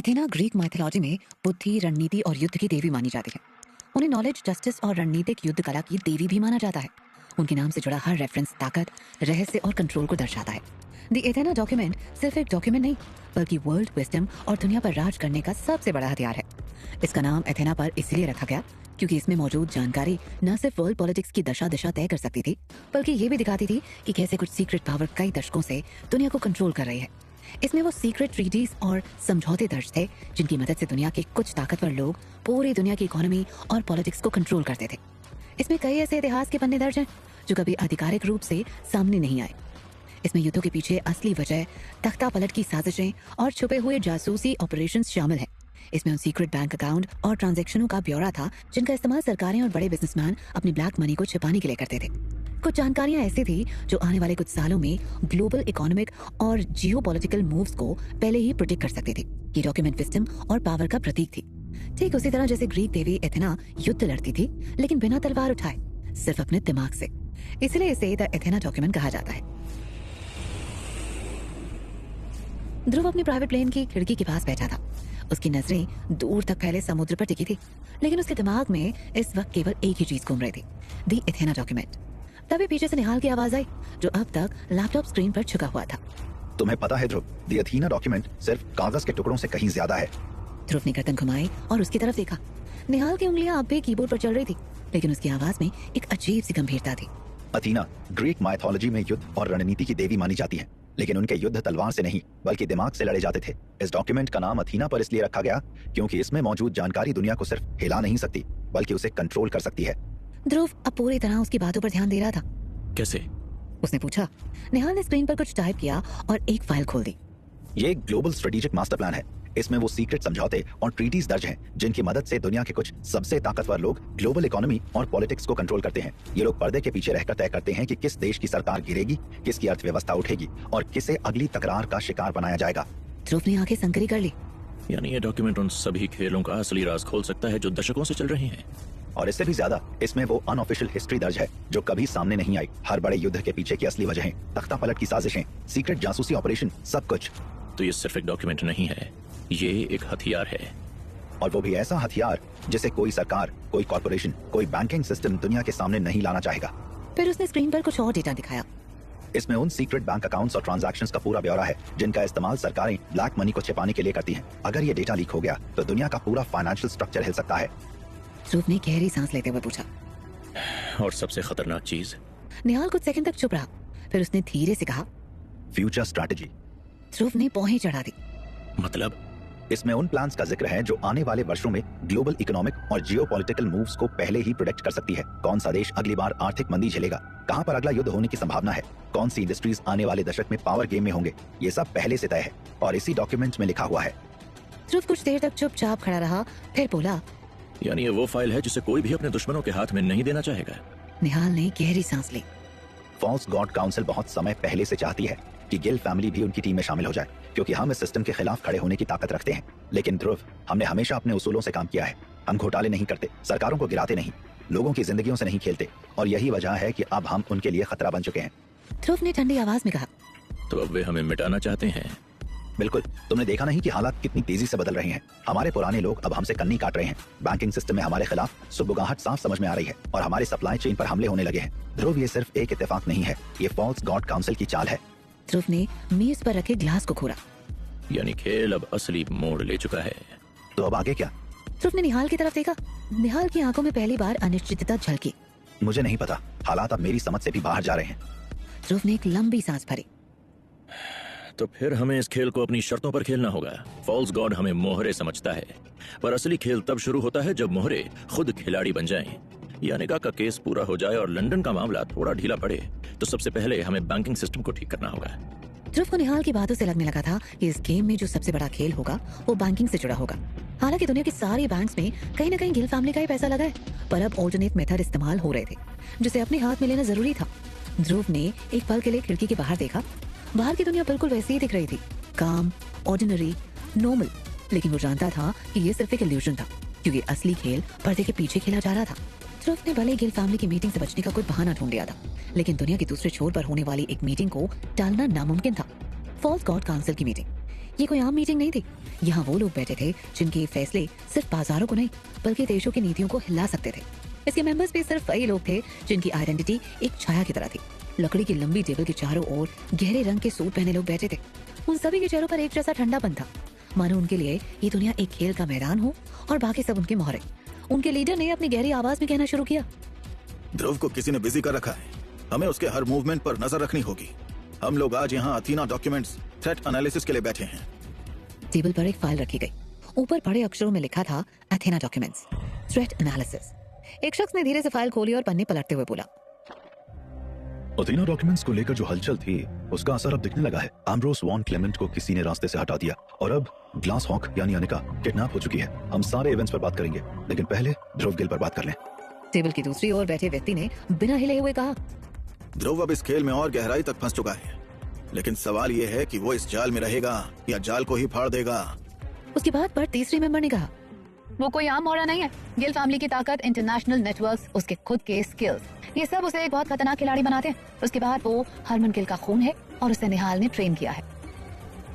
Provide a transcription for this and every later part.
Athena Greek mythology में बुद्धि, रणनीति और युद्ध की देवी मानी जाती है। उन्हें नॉलेज, जस्टिस और रणनीतिक युद्ध कला की देवी भी माना जाता है। उनके नाम से जुड़ा हर रेफरेंस ताकत, रहस्य और कंट्रोल को दर्शाता है। द एथेना डॉक्यूमेंट सिर्फ एक डॉक्यूमेंट नहीं, बल्कि वर्ल्ड विजडम और दुनिया पर राज करने का सबसे बड़ा हथियार है। इसका नाम एथेना पर इसलिए रखा गया क्योंकि इसमें मौजूद जानकारी न सिर्फ वर्ल्ड पॉलिटिक्स की दशा दिशा तय कर सकती थी, बल्कि ये भी दिखाती थी कि कैसे कुछ सीक्रेट पावर कई दशकों से दुनिया को कंट्रोल कर रही है। इसमें वो सीक्रेट ट्रीटीज और समझौते दर्ज थे जिनकी मदद से दुनिया के कुछ ताकतवर लोग पूरी दुनिया की इकोनॉमी और पॉलिटिक्स को कंट्रोल करते थे। इसमें कई ऐसे इतिहास के पन्ने दर्ज हैं जो कभी आधिकारिक रूप से सामने नहीं आए। इसमें युद्धों के पीछे असली वजह, तख्ता पलट की साजिशें और छुपे हुए जासूसी ऑपरेशंस शामिल हैं। इसमें उन सीक्रेट बैंक अकाउंट और ट्रांजैक्शनों का ब्यौरा था जिनका इस्तेमाल सरकारें और बड़े बिजनेसमैन अपनी ब्लैक मनी को छिपाने के लिए करते थे। कुछ जानकारियां ऐसी थी जो आने वाले कुछ सालों में ग्लोबल इकोनॉमिक और जियोपॉलिटिकल मूव्स को पहले ही प्रेडिक्ट कर सकती थी। ये डॉक्यूमेंट विजडम और पावर का प्रतीक थी। ठीक उसी तरह जैसे ग्रीक देवी एथेना युद्ध लड़ती थी, लेकिन बिना तलवार उठाए, सिर्फ अपने दिमाग से। इसलिए इसे द एथेना डॉक्यूमेंट कहा जाता है। ध्रुव अपनी प्राइवेट प्लेन की खिड़की के पास बैठा था। उसकी नजरें दूर तक फैले समुद्र पर टिकी थी, लेकिन उसके दिमाग में इस वक्त केवल एक ही चीज घूम रही थी, द एथेना डॉक्यूमेंट। तभी पीछे से निहाल की आवाज आई, जो अब तक लैपटॉप स्क्रीन पर छुपा हुआ था। तुम्हें पता है ध्रुव, द एथेना डॉक्यूमेंट सिर्फ कागज के टुकड़ों से कहीं ज्यादा है। ध्रुव ने गर्दन घुमाई और उसकी तरफ देखा। निहाल की उंगलियां अब भी कीबोर्ड पर चल रही थी, लेकिन उसकी आवाज में एक अजीब सी गंभीरता थी। अथीना ग्रीक माइथोलॉजी में युद्ध और रणनीति की देवी मानी जाती है, लेकिन उनके युद्ध तलवार से नहीं बल्कि दिमाग से लड़े जाते थे। इस डॉक्यूमेंट का नाम अथीना पर इसलिए रखा गया क्योंकि इसमें मौजूद जानकारी दुनिया को सिर्फ हिला नहीं सकती, बल्कि उसे कंट्रोल कर सकती है। ध्रुव अब पूरी तरह उसकी बातों पर ध्यान दे रहा था। कैसे? उसने पूछा। निहाल ने स्क्रीन पर कुछ टाइप किया और एक फाइल खोल दी। ये एक ग्लोबल स्ट्रेटेजिक मास्टर प्लान है। इसमें वो सीक्रेट समझौते और ट्रीटीज दर्ज हैं जिनकी मदद से दुनिया के कुछ सबसे ताकतवर लोग ग्लोबल इकोनॉमी और पॉलिटिक्स को कंट्रोल करते हैं। ये लोग पर्दे के पीछे रहकर तय करते हैं कि किस देश की सरकार गिरेगी, किसकी अर्थव्यवस्था उठेगी और किसे अगली तकरार का शिकार बनाया जाएगा। ध्रुव ने आंखें संकरी कर ली। यानी ये डॉक्यूमेंट उन सभी खेलों का असली राज खोल सकता है जो दशकों से चल रही हैं। और इससे भी ज्यादा, इसमें वो अनऑफिशियल हिस्ट्री दर्ज है जो कभी सामने नहीं आई। हर बड़े युद्ध के पीछे की असली वजहें, तख्ता पलट की साजिशें, सीक्रेट जासूसी ऑपरेशन, सब कुछ। तो ये सिर्फ एक डॉक्यूमेंट नहीं है, ये एक हथियार है। और वो भी ऐसा हथियार जिसे कोई सरकार, कोई कॉर्पोरेशन, कोई बैंकिंग सिस्टम दुनिया के सामने नहीं लाना चाहेगा। फिर उसने स्क्रीन पर कुछ और डेटा दिखाया। इसमें उन सीक्रेट बैंक अकाउंट्स और ट्रांजैक्शंस का पूरा ब्यौरा है जिनका इस्तेमाल सरकारें ब्लैक मनी को छिपाने के लिए करती हैं। अगर ये डेटा लीक हो गया तो दुनिया का पूरा फाइनेंशियल स्ट्रक्चर हिल सकता है। ध्रुव ने गहरी सांस लेते हुए पूछा। और सबसे खतरनाक चीज? निहाल कुछ सेकंड तक चुप रहा, फिर उसने धीरे से कहा, फ्यूचर स्ट्रैटेजी। ध्रुव ने भौहें चढ़ा दी। मतलब? इसमें उन प्लान्स का जिक्र है जो आने वाले वर्षों में ग्लोबल इकोनॉमिक और जियोपॉलिटिकल मूव्स को पहले ही प्रेडिक्ट कर सकती है। कौन सा देश अगली बार आर्थिक मंदी झेलेगा, कहां पर अगला युद्ध होने की संभावना है, कौन सी इंडस्ट्रीज आने वाले दशक में पावर गेम में होंगे, ये सब पहले से तय है और इसी डॉक्यूमेंट में लिखा हुआ है। ध्रुव कुछ देर तक चुपचाप खड़ा रहा, फिर बोला, यानी ये वो फाइल है जिसे कोई भी अपने दुश्मनों के हाथ में नहीं देना चाहेगा। निहाल ने गहरी सांस ली। फॉल्स गॉड काउंसिल बहुत समय पहले से चाहती है कि गिल फैमिली भी उनकी टीम में शामिल हो जाए, क्योंकि हम इस सिस्टम के खिलाफ खड़े होने की ताकत रखते हैं। लेकिन ध्रुव, हमने हमेशा अपने उसूलों से काम किया है। हम घोटाले नहीं करते, सरकारों को गिराते नहीं, लोगों की जिंदगियों से नहीं खेलते, और यही वजह है कि अब हम उनके लिए खतरा बन चुके हैं। ध्रुव ने ठंडी आवाज में कहा। तो अब वे हमें मिटाना चाहते हैं? बिल्कुल। तुमने देखा नहीं कि हालात कितनी तेजी से बदल रहे हैं। हमारे पुराने लोग अब हमसे कन्नी काट रहे हैं। बैंकिंग सिस्टम में हमारे खिलाफ सुबुगाहट साफ समझ में आ रही है और हमारे सप्लाई चेन पर हमले होने लगे हैं। ध्रुव, ये सिर्फ एक इत्तेफाक नहीं है, ये फॉल्स गॉड काउंसिल की चाल है। ध्रुव ने मेज पर रखे ग्लास को घूरा। यानी खेल अब असली मोड़ ले चुका है। तो अब आगे क्या? ध्रुव ने निहाल की तरफ देखा। निहाल की आंखों में पहली बार अनिश्चितता झलकी। मुझे नहीं पता, हालात अब मेरी समझ से भी बाहर जा रहे हैं। ध्रुव ने एक लंबी सांस भरी। तो फिर हमें इस खेल को अपनी शर्तों पर खेलना होगा। फॉल्स गॉड हमें मोहरे समझता है, पर असली खेल तब शुरू होता है जब मोहरे खुद खिलाड़ी बन जाएं। यानिका का केस पूरा हो जाए और लंदन का मामला थोड़ा ढीला पड़े, तो सबसे पहले हमें बैंकिंग सिस्टम को ठीक करना होगा। ध्रुव को निहाल की बातों से लगने लगा था कि इस गेम में जो सबसे बड़ा खेल होगा वो बैंकिंग से जुड़ा होगा। हालांकि दुनिया के सारे बैंक्स में कहीं ना कहीं गिल फैमिली का ही पैसा लगा है, पर अब ऑल्टरनेट मेथड इस्तेमाल हो रहे थे जिसे अपने हाथ में लेना जरूरी था। ध्रुव ने एक पल के लिए खिड़की के बाहर देखा। बाहर की दुनिया बिल्कुल वैसी ही दिख रही थी, काम, ऑर्डिनरी, नॉर्मल। लेकिन वो जानता था कि ये सिर्फ एक इल्यूजन था, क्योंकि असली खेल पर्दे के पीछे खेला जा रहा था। ध्रुव ने भले गिल फैमिली की मीटिंग से बचने का कोई बहाना ढूंढ लिया था, लेकिन दुनिया के दूसरे छोर पर होने वाली एक मीटिंग को टालना नामुमकिन था। फॉल्स गॉड काउंसिल की मीटिंग। ये कोई आम मीटिंग नहीं थी। यहाँ वो लोग बैठे थे जिनके फैसले सिर्फ बाजारों को नहीं बल्कि देशों की नीतियों को हिला सकते थे। इसके मेंबर्स भी सिर्फ वही लोग थे जिनकी आइडेंटिटी एक छाया की तरह थी। लकड़ी की लंबी टेबल के चारों ओर गहरे रंग के सूट पहने लोग बैठे थे। उन सभी के चेहरों पर एक जैसा ठंडापन था, मानो उनके लिए ये दुनिया एक खेल का मैदान हो और बाकी सब उनके मोहरे। उनके लीडर ने अपनी गहरी आवाज में कहना शुरू किया, ध्रुव को किसी ने बिजी कर रखा है, हमें उसके हर मूवमेंट पर नजर रखनी होगी। हम लोग आज यहाँ अथीना डॉक्यूमेंट्स थ्रेट एनालिसिस के लिए बैठे हैं। टेबल पर एक फाइल रखी गई। ऊपर बड़े अक्षरों में लिखा था अथेना डॉक्यूमेंट्स थ्रेट एनालिसिस। एक शख्स ने धीरे से फाइल खोली और पन्ने पलटते हुए बोला, अथीना डॉक्यूमेंट्स को लेकर जो हलचल थी उसका असर अब दिखने लगा है। एम्ब्रोस वॉन क्लेमेंट को किसी ने रास्ते से हटा दिया और अब ग्लास हॉक यानी अनिका किडनैप हो चुकी है। हम सारे इवेंट्स पर बात करेंगे, लेकिन पहले ध्रुव गिल पर बात कर लें। टेबल की दूसरी ओर बैठे व्यक्ति ने बिना हिले हुए कहा, ध्रुव अब इस खेल में और गहराई तक फंस चुका है, लेकिन सवाल ये है कि वो इस जाल में रहेगा या जाल को ही फाड़ देगा। उसकी बात पर तीसरे मेंबर ने कहा, वो कोई आम मोहरा नहीं है। गिल फैमिली की ताकत, इंटरनेशनल नेटवर्क्स, उसके खुद के स्किल्स, ये सब उसे एक बहुत खतरनाक खिलाड़ी बनाते हैं। उसके बाद वो हरमन गिल का खून है और उसे निहाल ने ट्रेन किया है।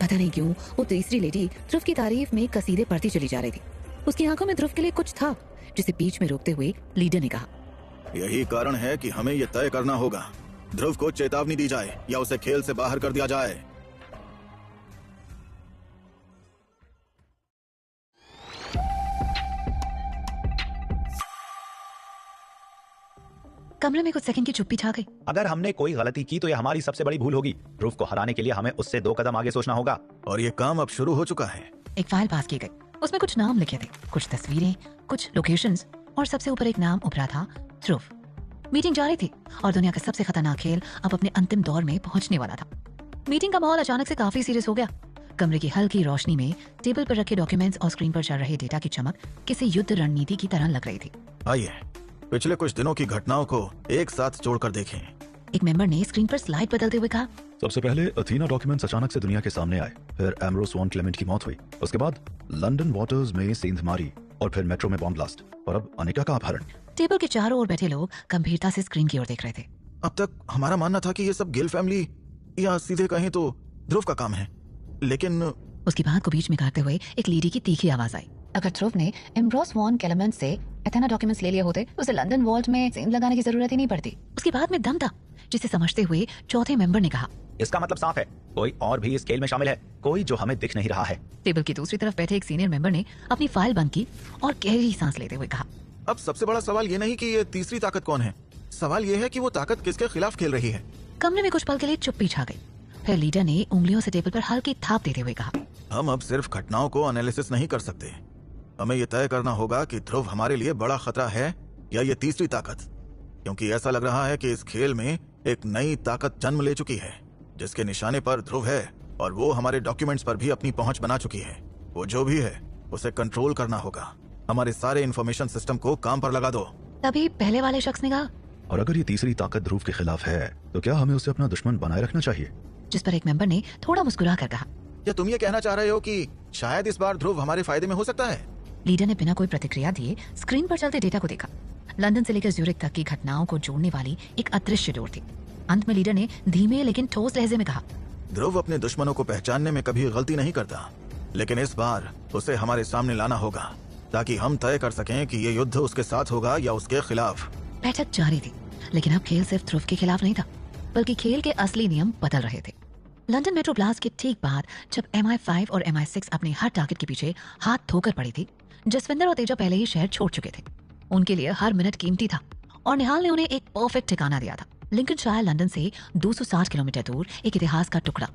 पता नहीं क्यों वो तीसरी लेडी ध्रुव की तारीफ में कसीदे पढ़ती चली जा रही थी। उसकी आंखों में ध्रुव के लिए कुछ था, जिसे बीच में रोकते हुए लीडर ने कहा, यही कारण है कि हमें ये तय करना होगा, ध्रुव को चेतावनी दी जाए या उसे खेल से बाहर कर दिया जाए। कमरे में कुछ सेकंड की चुप्पी छा गई। अगर हमने कोई गलती की तो ये हमारी सबसे बड़ी भूल होगी। ध्रुव को हराने के लिए हमें उससे 2 कदम आगे सोचना होगा। और ये काम अब शुरू हो चुका है। एक फाइल पास की गई। उसमें कुछ नाम लिखे थे, कुछ तस्वीरें, कुछ लोकेशंस और सबसे ऊपर एक नाम उभरा था, ध्रुव। मीटिंग जारी थी और दुनिया का सबसे खतरनाक खेल अब अपने अंतिम दौर में पहुंचने वाला था। मीटिंग का माहौल अचानक से काफी सीरियस हो गया। कमरे की हल्की रोशनी में टेबल पर रखे डॉक्यूमेंट्स और स्क्रीन पर चल रहे डेटा की चमक किसी युद्ध रणनीति की तरह लग रही थी। आइए पिछले कुछ दिनों की घटनाओं को एक साथ जोड़कर देखें। एक मेंबर ने स्क्रीन पर स्लाइड बदलते हुए कहा, सबसे पहले अथीना डॉक्यूमेंट्स अचानक से दुनिया के सामने आए, फिर एम्ब्रोस वॉन क्लेमेंट की मौत हुई, उसके बाद लंदन वाटर्स में सेंधमारी और फिर मेट्रो में बॉम्ब ब्लास्ट और अब अनिका का अपहरण। टेबल के चारों ओर बैठे लोग गंभीरता से स्क्रीन की ओर देख रहे थे। अब तक हमारा मानना था कि ये सब गिल फैमिली या सीधे कहें तो ध्रुव का काम है, लेकिन उसकी बात को बीच में काटते हुए एक लेडी की तीखी आवाज आई, अगर ध्रुव ने एम्ब्रोस वॉन क्लेमेंट से एथेना डॉक्यूमेंट्स ले लिए होते तो उसे लंदन वॉल्ट में सील लगाने की जरूरत ही नहीं पड़ती। उसकी बात में दम था, जिसे समझते हुए चौथे मेंबर ने कहा, इसका मतलब साफ है, कोई और भी इस खेल में शामिल है, कोई जो हमें दिख नहीं रहा है। टेबल की दूसरी तरफ बैठे एक सीनियर मेंबर ने अपनी फाइल बंद की और गहरी सांस लेते हुए कहा, अब सबसे बड़ा सवाल ये नहीं कि ये तीसरी ताकत कौन है, सवाल ये है कि वो ताकत किसके खिलाफ खेल रही है। कमरे में कुछ पल के लिए चुप्पी छा गई। फिर लीडर ने उंगलियों से टेबल पर हल्की थाप देते हुए कहा, हम अब सिर्फ घटनाओं को एनालिसिस नहीं कर सकते, हमें ये तय करना होगा कि ध्रुव हमारे लिए बड़ा खतरा है या ये तीसरी ताकत, क्योंकि ऐसा लग रहा है कि इस खेल में एक नई ताकत जन्म ले चुकी है जिसके निशाने पर ध्रुव है और वो हमारे डॉक्यूमेंट्स पर भी अपनी पहुंच बना चुकी है। वो जो भी है उसे कंट्रोल करना होगा। हमारे सारे इंफॉर्मेशन सिस्टम को काम पर लगा दो। तभी पहले वाले शख्स ने कहा, और अगर ये तीसरी ताकत ध्रुव के खिलाफ है तो क्या हमें उसे अपना दुश्मन बनाए रखना चाहिए? जिस पर एक मेंबर ने थोड़ा मुस्कुरा कर कहा, या तुम ये कहना चाह रहे हो कि शायद इस बार ध्रुव हमारे फायदे में हो सकता है? लीडर ने बिना कोई प्रतिक्रिया दिए स्क्रीन पर चलते डेटा को देखा। लंदन से लेकर ज्यूरिख तक की घटनाओं को जोड़ने वाली एक अदृश्य डोर थी। अंत में लीडर ने धीमे लेकिन ठोस लहजे में कहा, ध्रुव अपने दुश्मनों को पहचानने में कभी गलती नहीं करता, लेकिन इस बार उसे हमारे सामने लाना होगा ताकि हम तय कर सकें कि ये युद्ध उसके साथ होगा या उसके खिलाफ। बैठक जारी थी, लेकिन अब खेल सिर्फ ध्रुव के खिलाफ नहीं था, बल्कि खेल के असली नियम बदल रहे थे। लंदन मेट्रो ब्लास्ट के ठीक बाद जब MI5 और MI6 अपने हर टारगेट के पीछे हाथ धोकर पड़ी थी, जसविंदर और तेजा पहले ही शहर छोड़ चुके थे। उनके लिए हर मिनट कीमती था और निहाल ने उन्हें एक परफेक्ट ठिकाना दिया था। लिंकनशायर लंदन से 260 किलोमीटर दूर एक इतिहास का टुकड़ा।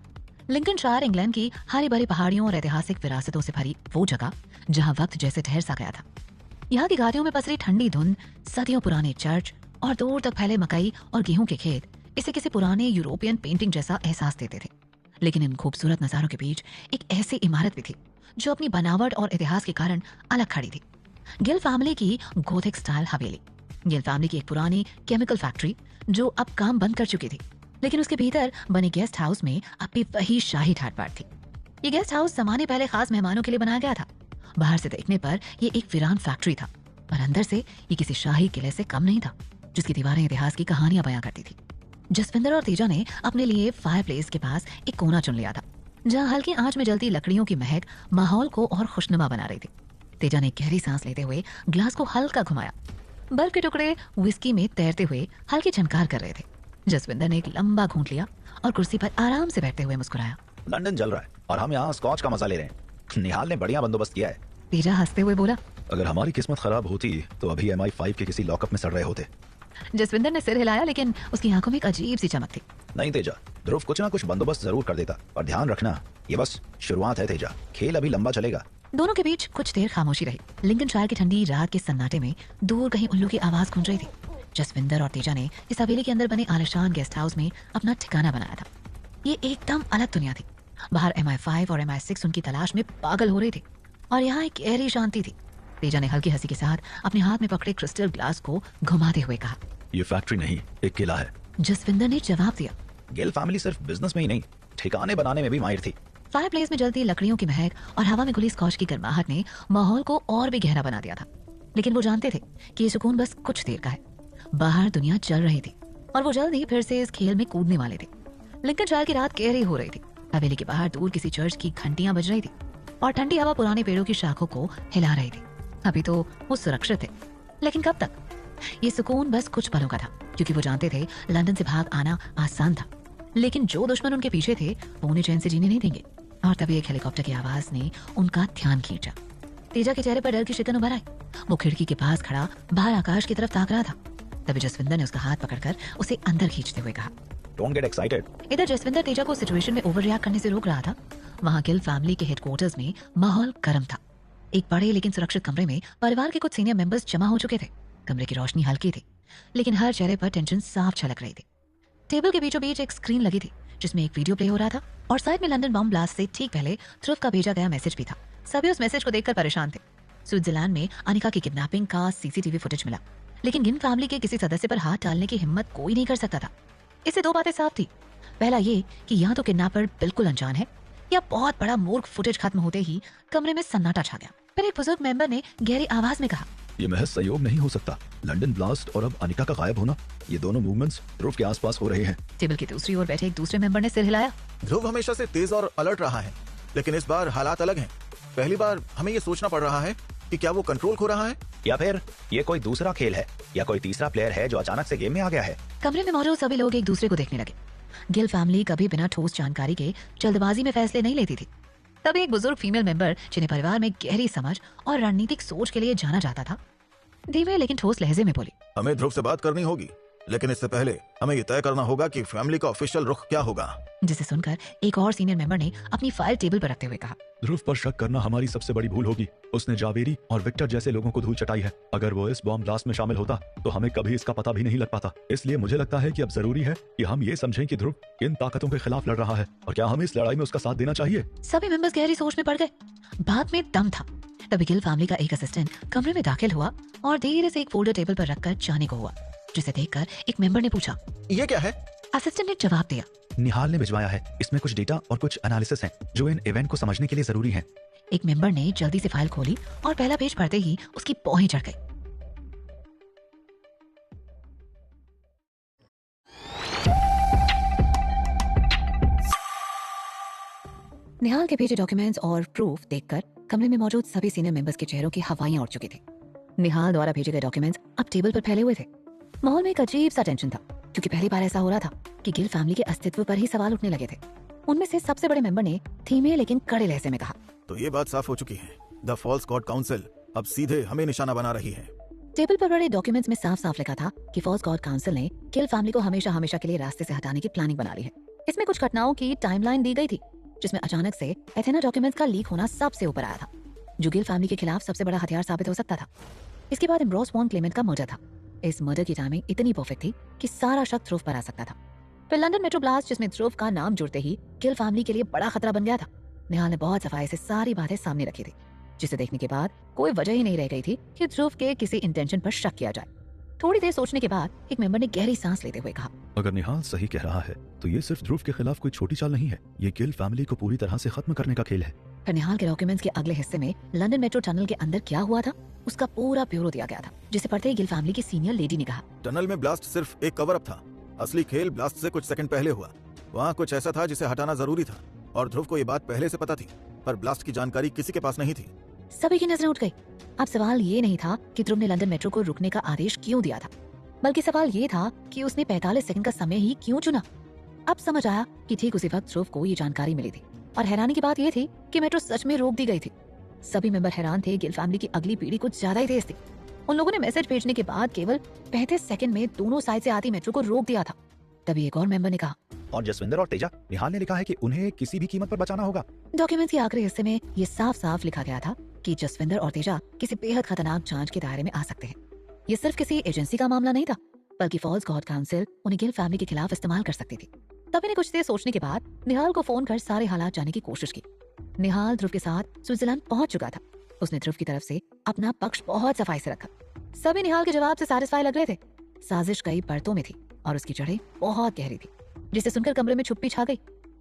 लिंकनशायर इंग्लैंड की हरी भरी पहाड़ियों और ऐतिहासिक विरासतों से भरी वो जगह जहां वक्त जैसे ठहर सा गया था। यहाँ की घाटियों में पसरी ठंडी धुंध, सदियों पुराने चर्च और दूर तक फैले मकई और गेहूं के खेत इसे किसी पुराने यूरोपियन पेंटिंग जैसा एहसास देते थे। लेकिन इन खूबसूरत नजारों के बीच एक ऐसी इमारत भी थी जो अपनी बनावट और इतिहास के कारण अलग खड़ी थी। गिल फैमिली की गोथिक स्टाइल हवेली। गिल फैमिली की एक पुरानी केमिकल फैक्ट्री जो अब काम बंद कर चुकी थी, लेकिन उसके भीतर बने गेस्ट हाउस में अब भी वही शाही ठाट बाट थी। ये गेस्ट हाउस जमाने पहले खास मेहमानों के लिए बनाया गया था। बाहर से देखने पर ये एक वीरान फैक्ट्री था, पर अंदर से ये किसी शाही किले से कम नहीं था, जिसकी दीवारें इतिहास की कहानियां बयां करती थी। जसविंदर और तेजा ने अपने लिए फायरप्लेस के पास एक कोना चुन लिया था। जहाँ हल्की आंच में जलती लकड़ियों की महक माहौल को और खुशनुमा बना रही थी। तेजा ने गहरी सांस लेते हुए ग्लास को हल्का घुमाया। बर्फ के टुकड़े विस्की में तैरते हुए हल्की झनकार कर रहे थे। जसविंदर ने एक लंबा घूंट लिया और कुर्सी पर आराम से बैठते हुए मुस्कुराया। लंदन जल रहा है और हम यहाँ स्कॉच का मजा ले रहे हैं। निहाल ने बढ़िया बंदोबस्त किया है। तेजा हंसते हुए बोला। अगर हमारी किस्मत खराब होती तो अभी MI5 के किसी लॉकअप में सड़ रहे होते। जसविंदर ने सिर हिलाया, लेकिन उसकी आंखों में एक अजीब सी चमक थी। नहीं तेजा, ध्रुव कुछ ना कुछ बंदोबस्त जरूर कर देता, पर ध्यान रखना ये बस शुरुआत है तेजा, खेल अभी लंबा चलेगा। दोनों के बीच कुछ देर खामोशी रही। लिंकनशायर की ठंडी रात के सन्नाटे में दूर कहीं उल्लू की आवाज गूंज रही थी। जसविंदर और तेजा ने इस हवेली के अंदर बने आलिशान गेस्ट हाउस में अपना ठिकाना बनाया था। ये एकदम अलग दुनिया थी। बाहर MI5 और MI6 उनकी तलाश में पागल हो रही थी और यहाँ एक गहरी शांति थी। तेजा ने हल्की हंसी के साथ अपने हाथ में पकड़े क्रिस्टल ग्लास को घुमाते हुए कहा, ये फैक्ट्री नहीं, एक किला है। जसविंदर ने जवाब दिया। गिल फैमिली सिर्फ बिजनेस में ही नहीं, ठिकाने बनाने में भी माहिर थी। फायरप्लेस में जलती लकड़ियों की महक और हवा में घुली स्कॉच की गर्माहट ने माहौल को और भी गहरा बना दिया था। लेकिन वो जानते थे कि ये सुकून बस कुछ देर का है। बाहर दुनिया चल रही थी और वो जल्द ही फिर से इस खेल में कूदने वाले थे। लिंकनशायर की रात गहरी हो रही थी। हवेली के बाहर दूर किसी चर्च की घंटियां बज रही थी और ठंडी हवा पुराने पेड़ों की शाखों को हिला रही थी। अभी तो वो सुरक्षित थे, लेकिन कब तक? ये सुकून बस कुछ पलों का था, क्योंकि वो जानते थे लंदन से भाग आना आसान था, लेकिन जो दुश्मन उनके पीछे थे वो उन्हें चैन से जीने नहीं देंगे। और तभी एक हेलीकॉप्टर की आवाज ने उनका ध्यान खींचा। तेजा के चेहरे पर डर की शिकन उभर आई। वो खिड़की के पास खड़ा बाहर आकाश की तरफ ताक रहा था। तभी जसविंदर ने उसका हाथ पकड़कर उसे अंदर खींचते हुए कहा, डोंट गेट एक्साइटेड। इधर जसविंदर तेजा को सिचुएशन में ओवर रिएक्ट करने से रोक रहा था। वहाँ गिल फैमिली के हेडक्वार्टर्स में माहौल गर्म था। एक बड़े लेकिन सुरक्षित कमरे में परिवार के कुछ सीनियर मेंबर्स जमा हो चुके थे। कमरे की रोशनी हल्की थी, लेकिन हर चेहरे पर टेंशन साफ झलक रही थी। टेबल के बीचों बीच एक स्क्रीन लगी थी जिसमें एक वीडियो प्ले हो रहा था और साइड में लंदन बम ब्लास्ट से ठीक पहले ध्रुव का भेजा गया मैसेज भी था। सभी उस मैसेज को देखकर परेशान थे। स्विट्जरलैंड में अनिका की किडनैपिंग का CCTV फुटेज मिला, लेकिन गिल फैमिली के किसी सदस्य पर हाथ डालने की हिम्मत कोई नहीं कर सकता था। इससे दो बातें साफ थी। पहला ये कि या तो किडनैपर बिल्कुल अनजान है, या बहुत बड़ा मूर्ख फुटेज खत्म होते ही कमरे में सन्नाटा छा गया। फिर एक बुजुर्ग मेंबर ने गहरी आवाज में कहा, ये महज संयोग नहीं हो सकता। लंदन ब्लास्ट और अब अनिका का गायब होना, ये दोनों मूवमेंट्स ध्रुव के आसपास हो रहे हैं। टेबल की दूसरी ओर बैठे एक दूसरे मेंबर ने सिर हिलाया। ध्रुव हमेशा से तेज और अलर्ट रहा है, लेकिन इस बार हालात अलग हैं। पहली बार हमें ये सोचना पड़ रहा है कि क्या वो कंट्रोल खो रहा है, या फिर ये कोई दूसरा खेल है, या कोई तीसरा प्लेयर है जो अचानक से गेम में आ गया है। कमरे में मौजूद सभी लोग एक दूसरे को देखने लगे। गिल फैमिली कभी बिना ठोस जानकारी के जल्दबाजी में फैसले नहीं लेती थी। तभी एक बुजुर्ग फीमेल मेंबर, जिन्हें परिवार में गहरी समझ और रणनीतिक सोच के लिए जाना जाता था, धीमे लेकिन ठोस लहजे में बोली, हमें ध्रुव से बात करनी होगी, लेकिन इससे पहले हमें ये तय करना होगा कि फैमिली का ऑफिशियल रुख क्या होगा। जिसे सुनकर एक और सीनियर मेंबर ने अपनी फाइल टेबल पर रखते हुए कहा, ध्रुव पर शक करना हमारी सबसे बड़ी भूल होगी। उसने जावेरी और विक्टर जैसे लोगों को धूल चटाई है। अगर वो इस बॉम्ब ब्लास्ट में शामिल होता तो हमें कभी इसका पता भी नहीं लग पाता। इसलिए मुझे लगता है कि अब जरूरी है कि हम ये समझें कि ध्रुव इन ताकतों के खिलाफ लड़ रहा है और क्या हमें इस लड़ाई में उसका साथ देना चाहिए। सभी मेंबर्स गहरी सोच में पड़ गए। बात में दम था। तभी गिल फैमिली का एक असिस्टेंट कमरे में दाखिल हुआ और धीरे से एक फोल्डर टेबल पर रखकर जाने को हुआ, जिसे देखकर एक मेंबर ने पूछा, ये क्या है? असिस्टेंट ने जवाब दिया, निहाल ने भिजवाया है। इसमें कुछ डेटा और कुछ एनालिसिस हैं जो इन इवेंट को समझने के लिए जरूरी हैं। एक मेंबर ने जल्दी से फाइल खोली और पहला पेज पढ़ते ही उसकी पौंहें चढ़ गई। निहाल के भेजे डॉक्यूमेंट्स और प्रूफ देखकर कमरे में मौजूद सभी सीनियर मेंबर्स के चेहरों की हवाइयां उड़ चुकी थी। निहाल द्वारा भेजे गए डॉक्यूमेंट्स अब टेबल पर फैले हुए थे। माहौल में एक अजीब सा टेंशन था, क्योंकि पहली बार ऐसा हो रहा था कि गिल फैमिली के अस्तित्व पर ही सवाल उठने लगे थे। उनमें से सबसे बड़े मेंबर ने धीमे लेकिन कड़े लहजे में कहा, तो ये बात साफ हो चुकी है, द फॉल्स गॉड काउंसिल अब सीधे हमें निशाना बना रही है। टेबल पर पड़े डॉक्यूमेंट्स में साफ साफ लिखा था कि फॉल्स गॉड काउंसिल ने गिल फैमिली को हमेशा हमेशा के लिए रास्ते से हटाने की प्लानिंग बना ली है। इसमें कुछ घटनाओं की टाइमलाइन दी गई थी, जिसमें अचानक से एथेना डॉक्यूमेंट्स का लीक होना सबसे ऊपर आया था, जो गिल फैमिली के खिलाफ सबसे बड़ा हथियार साबित हो सकता था। इसके बाद एम्ब्रोस वॉन क्लेमेंट का मर्डर था। इस मर्डर की टाइमिंग इतनी परफेक्ट थी कि सारा शक ध्रुव पर आ सकता था। फिर लंदन मेट्रो ब्लास्ट, जिसमें ध्रुव का नाम जुड़ते ही गिल फैमिली के लिए बड़ा खतरा बन गया था। निहाल ने बहुत सफाई से सारी बातें सामने रखी थी, जिसे देखने के बाद कोई वजह ही नहीं रह गई थी कि ध्रुव के किसी इंटेंशन पर शक किया जाए। थोड़ी देर सोचने के बाद एक मेंबर ने गहरी सांस लेते हुए कहा, अगर निहाल सही कह रहा है तो ये सिर्फ ध्रुव के खिलाफ कोई छोटी चाल नहीं है, ये गिल फैमिली को पूरी तरह से खत्म करने का खेल है। फिर निहाल के डॉक्यूमेंट्स के अगले हिस्से में लंदन मेट्रो टनल के अंदर क्या हुआ था उसका पूरा ब्यूरो दिया गया था, जिसे पढ़ते ही गिल फैमिली की सीनियर लेडी ने कहा, टनल में ब्लास्ट सिर्फ एक कवर अप था। असली खेल ब्लास्ट से कुछ सेकंड पहले हुआ। वहाँ कुछ ऐसा था जिसे हटाना जरूरी था। और ध्रुव को ये बात पहले से पता थी, पर ब्लास्ट की जानकारी किसी के पास नहीं थी। सभी की नजरें उठ गई। अब सवाल ये नहीं था कि ध्रुव ने लंदन मेट्रो को रुकने का आदेश क्यों दिया था, बल्कि सवाल ये था कि उसने 45 सेकंड का समय ही क्यों चुना। अब समझ आया कि ठीक उसी वक्त ध्रुव को ये जानकारी मिली थी, और हैरानी की बात ये थी कि मेट्रो सच में रोक दी गई थी। सभी मेंबर हैरान थे। गिल फैमिली की अगली पीढ़ी कुछ ज्यादा ही तेज थी। उन लोगों ने मैसेज भेजने के बाद केवल 35 सेकंड में दोनों साइड से आती मेट्रो को रोक दिया था। तभी एक और मेंबर ने कहा, और जसविंदर और तेजा, निहाल ने लिखा है कि उन्हें किसी भी कीमत पर बचाना होगा। डॉक्यूमेंट्स के आखिरी हिस्से में ये साफ साफ लिखा गया था कि जसविंदर और तेजा किसी बेहद खतरनाक जांच के दायरे में आ सकते हैं। ये सिर्फ किसी एजेंसी का मामला नहीं था, बल्कि फॉल्स गॉड काउंसिल उन्हें गिल फैमिली के खिलाफ इस्तेमाल कर सकती थी। तभी ने कुछ देर सोचने के बाद निहाल को फोन कर सारे हालात जानने की कोशिश की। निहाल ध्रुव के साथ स्विट्जरलैंड पहुंच चुका था। उसने ध्रुव की तरफ से अपना पक्ष बहुत सफाई से रखा। सभी निहाल के जवाब से सैटिस्फाई लग रहे थे। साजिश कई परतों में थी और उसकी जड़ें बहुत गहरी थी, जिसे सुनकर कमरे में चुप्पी छा गई।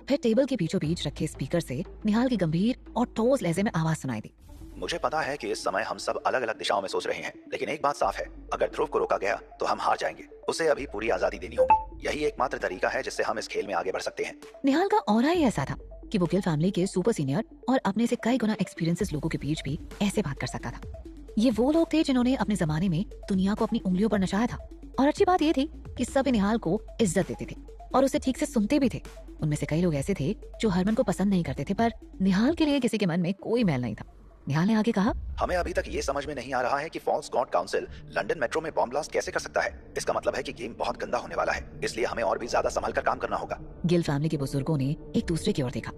फिर टेबल के बीचों बीच रखे स्पीकर से निहाल की गंभीर और ठोस लहजे में आवाज सुनाई दी। मुझे पता है कि इस समय हम सब अलग अलग दिशाओं में सोच रहे हैं, लेकिन एक बात साफ है, अगर ध्रुव को रोका गया तो हम हार जाएंगे। उसे अभी पूरी आजादी देनी होगी। यही एकमात्र तरीका है जिससे हम इस खेल में आगे बढ़ सकते हैं। निहाल का ऑरा ही ऐसा था कि वो गिल फैमिली के सुपर सीनियर और अपने से कई गुना एक्सपीरियंसेस लोगों के बीच भी ऐसे बात कर सकता था। ये वो लोग थे जिन्होंने अपने जमाने में दुनिया को अपनी उंगलियों पर नचाया था। और अच्छी बात ये थी कि सभी निहाल को इज्जत देते थे और उसे ठीक से सुनते भी थे। उनमें से कई लोग ऐसे थे जो हरमन को पसंद नहीं करते थे, पर निहाल के लिए किसी के मन में कोई मैल नहीं था। निहाल ने आगे कहा, हमें अभी तक ये समझ में नहीं आ रहा है कि false god council London metro में बॉम्ब ब्लास्ट कैसे कर सकता है। इसका मतलब है कि गेम बहुत गंदा होने वाला है, इसलिए हमें और भी ज्यादा संभल कर काम करना होगा। गिल फैमिली के बुजुर्गों ने एक दूसरे की ओर देखा।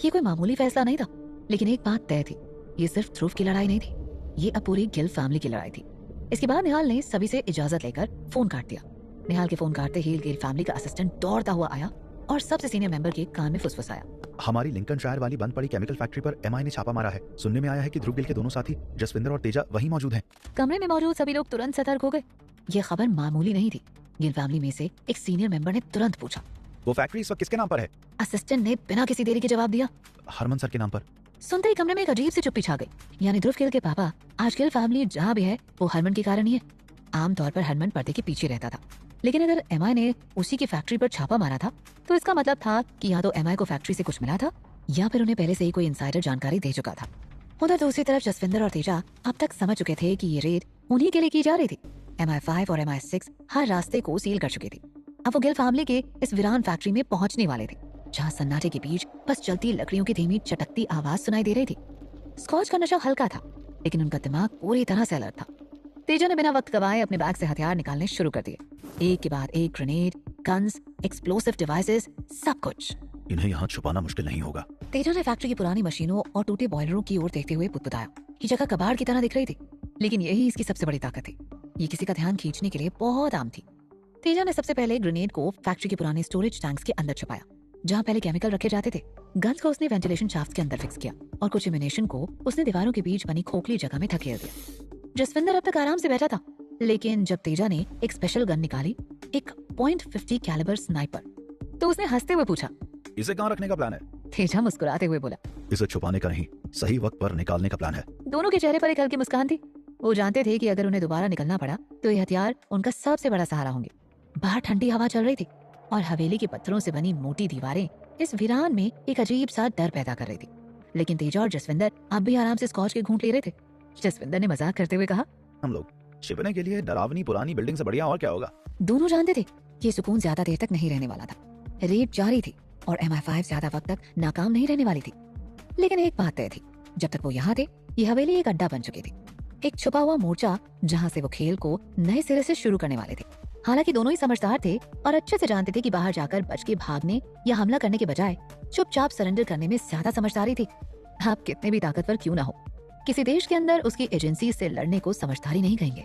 ये कोई मामूली फैसला नहीं था, लेकिन एक बात तय थी, ये सिर्फ ध्रुव की लड़ाई नहीं थी, ये अब पूरी गिल फैमिली की लड़ाई थी। इसके बाद निहाल ने सभी से इजाजत लेकर फोन काट दिया। निहाल के फोन काटते ही गिल फैमिली का असिस्टेंट दौड़ता हुआ आया और सबसे सीनियर मेंबर के कान में फुसफुसाया। हमारी लिंकनशायर वाली बंद पड़ी केमिकल फैक्ट्री पर एमआई ने छापा मारा है। सुनने में आया है कि ध्रुव गिल के दोनों साथी जसविंदर और तेजा वहीं मौजूद हैं। कमरे में मौजूद सभी लोग तुरंत सतर्क हो गए। ये खबर मामूली नहीं थी। गिल फैमिली में से एक सीनियर मेंबर ने तुरंत पूछा, वो फैक्ट्री इस वक्त किसके नाम पर है? असिस्टेंट ने बिना किसी देरी के जवाब दिया, हरमन सर के नाम पर। सुनते ही कमरे में एक अजीब सी चुप्पी छा गई। यानी ध्रुव गिल के पापा आज गिल फैमिली जहाँ भी है वो हरमन के कारण ही है। आमतौर पर हरमन पर्दे के पीछे रहता था, लेकिन अगर एमआई ने उसी की फैक्ट्री पर छापा मारा था तो इसका मतलब था कि या तो एमआई को फैक्ट्री से कुछ मिला था या फिर उन्हें पहले से ही कोई इनसाइडर जानकारी दे चुका था। उधर दूसरी तरफ जसविंदर और तेजा अब तक समझ चुके थे कि ये रेड उन्हीं के लिए की जा रही थी। MI5 और MI6 हर रास्ते को सील कर चुकी थी। अब वो गिल फैमिली के इस वीरान फैक्ट्री में पहुंचने वाले थे, जहां सन्नाटे के बीच बस चलती लकड़ियों की धीमी चटकती आवाज सुनाई दे रही थी। स्कॉच का नशा हल्का था, लेकिन उनका दिमाग पूरी तरह से अलर्ट था। तेजा ने बिना वक्त गवाए अपने बैग से हथियार निकालने शुरू कर दिए। एक के बाद एक ग्रेनेड, गन्स, एक्सप्लोसिव डिवाइसेस, सब कुछ। इन्हें यहाँ छुपाना मुश्किल नहीं होगा। तेजा ने फैक्ट्री की पुरानी मशीनों और टूटे बॉयलरों की ओर देखते हुए बुदबुदाया। ये जगह कबाड़ की तरह दिख रही थी, लेकिन यही इसकी सबसे बड़ी ताकत थी। ये किसी का ध्यान खींचने के लिए बहुत आम थी। तेजा ने सबसे पहले ग्रेनेड को फैक्ट्री के पुराने स्टोरेज टैंक्स के अंदर छुपाया, जहाँ पहले केमिकल रखे जाते थे। गन्स को उसने वेंटिलेशन शाफ्ट के अंदर फिक्स किया और कुछ एमिनेशन को उसने दीवारों के बीच बनी खोखली जगह में धकेल दिया। जसविंदर अब तक आराम से बैठा था, लेकिन जब तेजा ने एक स्पेशल गन निकाली, एक .50 कैलिबर स्नाइपर, तो उसने हंसते हुए पूछा, इसे कहाँ रखने का प्लान है? तेजा मुस्कुराते हुए बोला, इसे छुपाने का नहीं, सही वक्त पर निकालने का प्लान है। दोनों के चेहरे पर एक हल्की मुस्कान थी। वो जानते थे कि अगर उन्हें दोबारा निकलना पड़ा तो ये हथियार उनका सबसे बड़ा सहारा होंगे। बाहर ठंडी हवा चल रही थी और हवेली के पत्थरों से बनी मोटी दीवारें इस वीरान में एक अजीब सा डर पैदा कर रही थी। लेकिन तेजा और जसविंदर अब भी आराम से स्कॉच के घूंट ले रहे थे। जसविंदर ने मजाक करते हुए कहा, हम लोग छिपने के लिए डरावनी पुरानी बिल्डिंग से बढ़िया और क्या होगा। दोनों जानते थे ये सुकून ज्यादा देर तक नहीं रहने वाला था। रेड जारी थी और MI5 ज्यादा वक्त तक नाकाम नहीं रहने वाली थी। लेकिन एक बात तय थी, जब तक वो यहाँ थे ये हवेली एक अड्डा बन चुकी थी, एक छुपा हुआ मोर्चा जहाँ से वो खेल को नए सिरे से शुरू करने वाले थे। हालांकि दोनों ही समझदार थे और अच्छे से जानते थे कि बाहर जाकर बच के भागने या हमला करने के बजाय चुपचाप सरेंडर करने में ज्यादा समझदारी थी। आप कितने भी ताकतवर क्यों ना हो, किसी देश के अंदर उसकी एजेंसी से लड़ने को समझदारी नहीं कहेंगे।